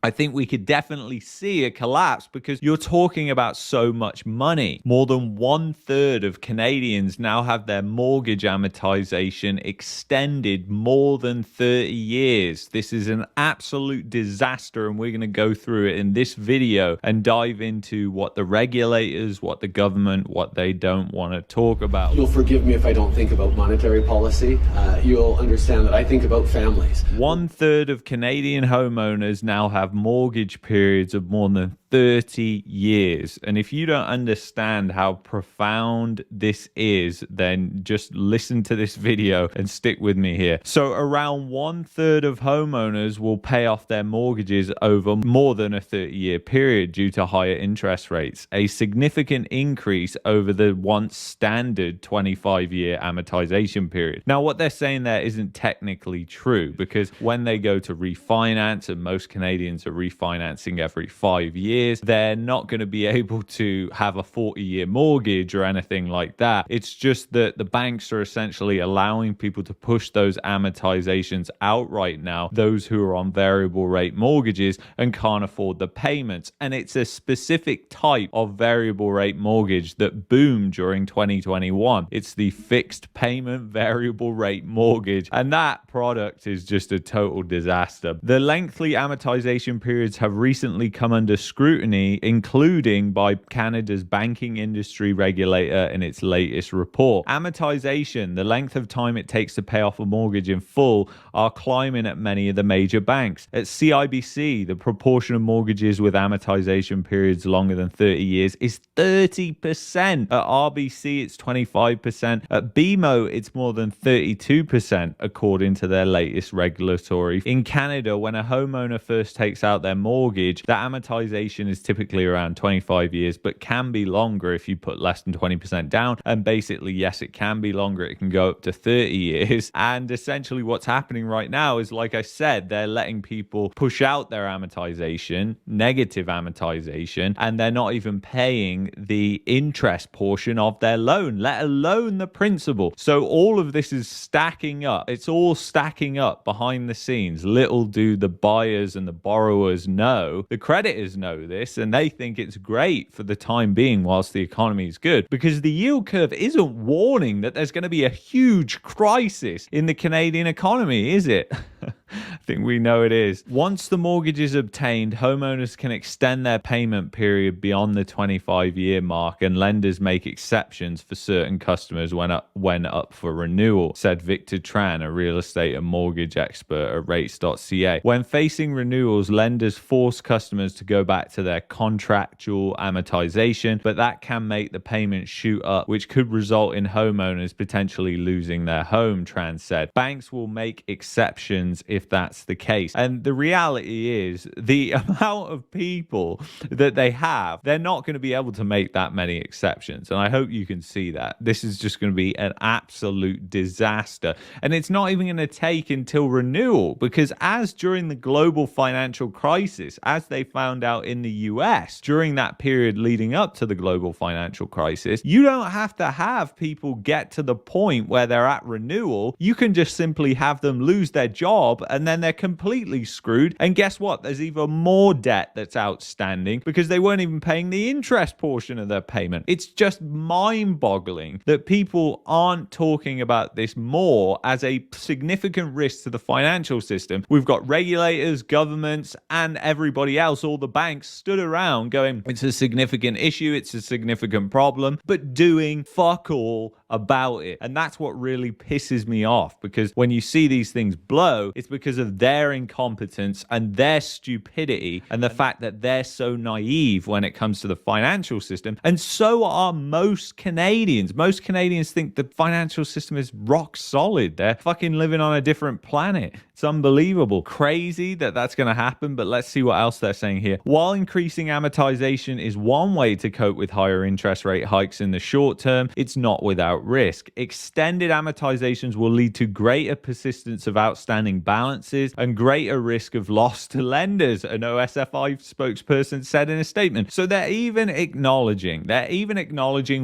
I think we could definitely see a collapse because you're talking about so much money. More than 1/3 of Canadians now have their mortgage amortization extended more than 30 years. This is an absolute disaster, and we're going to go through it in this video and dive into what the regulators, what the government, what they don't want to talk about. You'll forgive me if I don't think about monetary policy. You'll understand that I think about families. 1/3 of Canadian homeowners now have mortgage periods of more than 30 years. And if you don't understand how profound this is, then just listen to this video and stick with me here. So around 1/3 of homeowners will pay off their mortgages over more than a 30-year period due to higher interest rates, a significant increase over the once standard 25-year amortization period. Now, what they're saying there isn't technically true, because when they go to refinance, and most Canadians are refinancing every 5 years, they're not going to be able to have a 40-year mortgage or anything like that. It's just that the banks are essentially allowing people to push those amortizations out right now, those who are on variable rate mortgages and can't afford the payments. And it's a specific type of variable rate mortgage that boomed during 2021. It's the fixed payment variable rate mortgage, and that product is just a total disaster. The lengthy amortization periods have recently come under scrutiny, including by Canada's banking industry regulator in its latest report. Amortization, the length of time it takes to pay off a mortgage in full, are climbing at many of the major banks. At CIBC, the proportion of mortgages with amortization periods longer than 30 years is 30%. At RBC, it's 25%. At BMO, it's more than 32%, according to their latest regulatory. In Canada, when a homeowner first takes out their mortgage, the amortization is typically around 25 years, but can be longer if you put less than 20% down. And basically, yes, it can be longer. It can go up to 30 years. And essentially what's happening right now is, like I said, they're letting people push out their amortization, negative amortization, and they're not even paying the interest portion of their loan, let alone the principal. So all of this is stacking up. It's all stacking up behind the scenes. Little do the buyers and the borrowers know. The creditors know this, and they think it's great for the time being whilst the economy is good, because the yield curve isn't warning that there's going to be a huge crisis in the Canadian economy, is it? I think we know it is. Once the mortgage is obtained, homeowners can extend their payment period beyond the 25-year mark, and lenders make exceptions for certain customers when up for renewal, said Victor Tran, a real estate and mortgage expert at rates.ca. When facing renewals, lenders force customers to go back to their contractual amortization, but that can make the payment shoot up, which could result in homeowners potentially losing their home, Tran said. Banks will make exceptions if that's the case. And the reality is, the amount of people that they have, they're not going to be able to make that many exceptions. And I hope you can see that. This is just going to be an absolute disaster. And it's not even going to take until renewal, because as during the global financial crisis, as they found out in the US during that period leading up to the global financial crisis, you don't have to have people get to the point where they're at renewal. You can just simply have them lose their job, and then they're completely screwed. And guess what? There's even more debt that's outstanding because they weren't even paying the interest portion of their payment. It's just mind-boggling that people aren't talking about this more as a significant risk to the financial system. We've got regulators, governments, and everybody else, all the banks, stood around going, it's a significant issue, it's a significant problem, but doing fuck all about it. And that's what really pisses me off, because when you see these things blow, it's because of their incompetence and their stupidity and the fact that they're so naive when it comes to the financial system. And so are most Canadians. Most Canadians think the financial system is rock solid. They're fucking living on a different planet. It's unbelievable. Crazy that that's going to happen, but let's see what else they're saying here. While increasing amortization is one way to cope with higher interest rate hikes in the short term, it's not without risk. Extended amortizations will lead to greater persistence of outstanding outstanding balances and greater risk of loss to lenders, an OSFI spokesperson said in a statement. So they're even acknowledging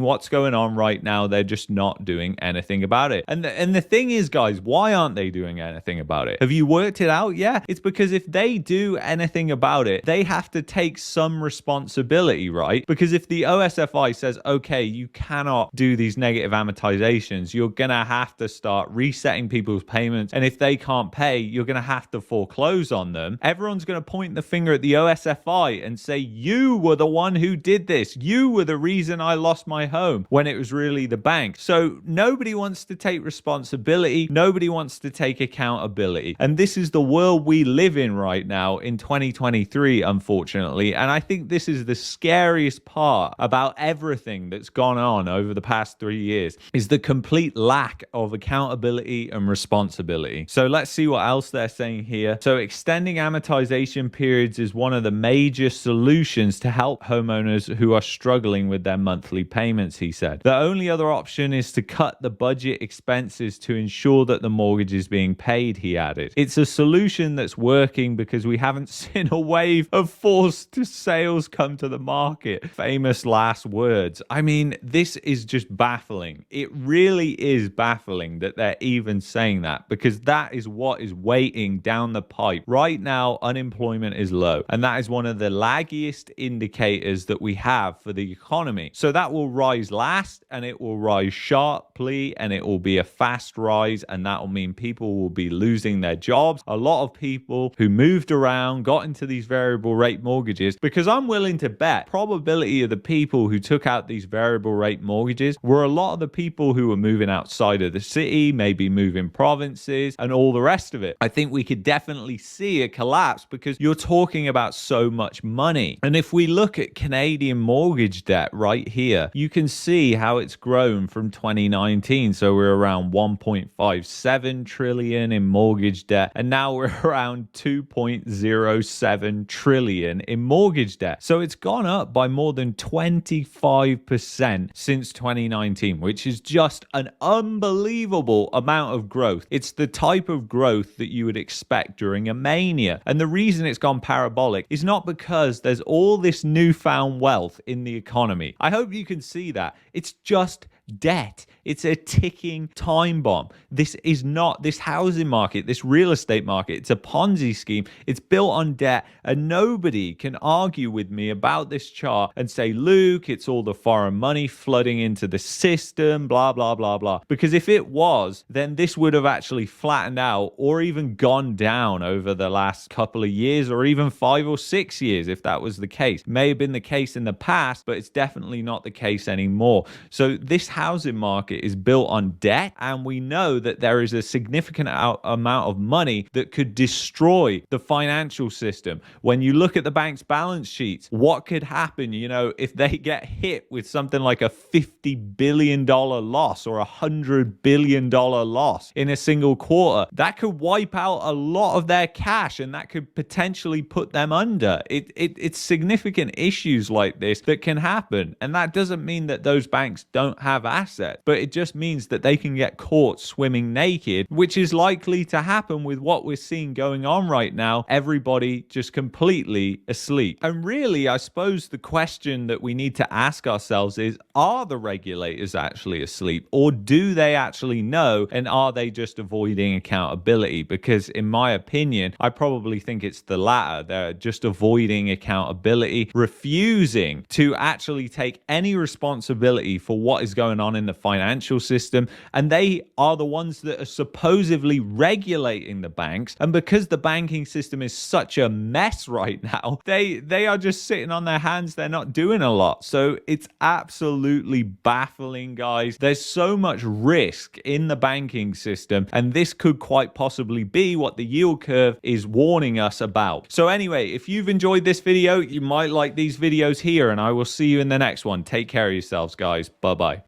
what's going on right now. They're just not doing anything about it. And the thing is, guys, why aren't they doing anything about it? Have you worked it out? Yeah, it's because if they do anything about it, they have to take some responsibility, right? Because if the OSFI says, okay, you cannot do these negative amortizations, you're gonna have to start resetting people's payments, and if they can't pay, you're gonna have to foreclose on them. Everyone's gonna point the finger at the OSFI and say, you were the one who did this, you were the reason I lost my home, when it was really the bank. So nobody wants to take responsibility, nobody wants to take accountability, and this is the world we live in right now in 2023, unfortunately. And I think this is the scariest part about everything that's gone on over the past 3 years, is the complete lack of accountability and responsibility. So let's see what else they're saying here. So extending amortization periods is one of the major solutions to help homeowners who are struggling with their monthly payments, he said. The only other option is to cut the budget expenses to ensure that the mortgage is being paid, he added. It's a solution that's working because we haven't seen a wave of forced sales come to the market. Famous last words. I mean, this is just baffling. It really is baffling that they're even saying that, because that is what is waiting down the pipe. Right now, unemployment is low, and that is one of the laggiest indicators that we have for the economy. So that will rise last, and it will rise sharply, and it will be a fast rise, and that will mean people will be losing their jobs. A lot of people who moved around, got into these variable rate mortgages, because I'm willing to bet probability of the people who took out these variable rate mortgages were a lot of the people who were moving outside of the city, maybe moving provinces and all the rest of it. I think we could definitely see a collapse, because you're talking about so much money. And if we look at Canadian mortgage debt right here, you can see how it's grown from 2019. So we're around 1.57 trillion in mortgage debt, and now we're around 2.07 trillion in mortgage debt. So it's gone up by more than 25% since 2019, which is just an unbelievable amount of growth. It's the type of growth that you would expect during a mania. And the reason it's gone parabolic is not because there's all this newfound wealth in the economy. I hope you can see that. It's just debt. It's a ticking time bomb. This is not this housing market, this real estate market. It's a Ponzi scheme. It's built on debt, and nobody can argue with me about this chart and say, Luke, it's all the foreign money flooding into the system, blah, blah, blah, blah. Because if it was, then this would have actually flattened out or even gone down over the last couple of years, or even 5 or 6 years if that was the case. May have been the case in the past, but it's definitely not the case anymore. So this housing market is built on debt, and we know that there is a significant amount of money that could destroy the financial system. When you look at the bank's balance sheets, what could happen, if they get hit with something like a $50 billion loss or $100 billion loss in a single quarter? That could wipe out a lot of their cash, and that could potentially put them under. It's significant issues like this that can happen, and that doesn't mean that those banks don't have assets, but it just means that they can get caught swimming naked, which is likely to happen with what we're seeing going on right now. Everybody just completely asleep. And really, I suppose the question that we need to ask ourselves is, are the regulators actually asleep, or do they actually know, and are they just avoiding accountability? Because in my opinion, I probably think it's the latter. They're just avoiding accountability, refusing to actually take any responsibility for what is going on in the financial system, and they are the ones that are supposedly regulating the banks. And because the banking system is such a mess right now, they are just sitting on their hands. They're not doing a lot. So it's absolutely baffling, guys. There's so much risk in the banking system, and this could quite possibly be what the yield curve is warning us about. So anyway, if you've enjoyed this video, you might like these videos here, and I will see you in the next one. Take care of yourselves, guys. Bye-bye.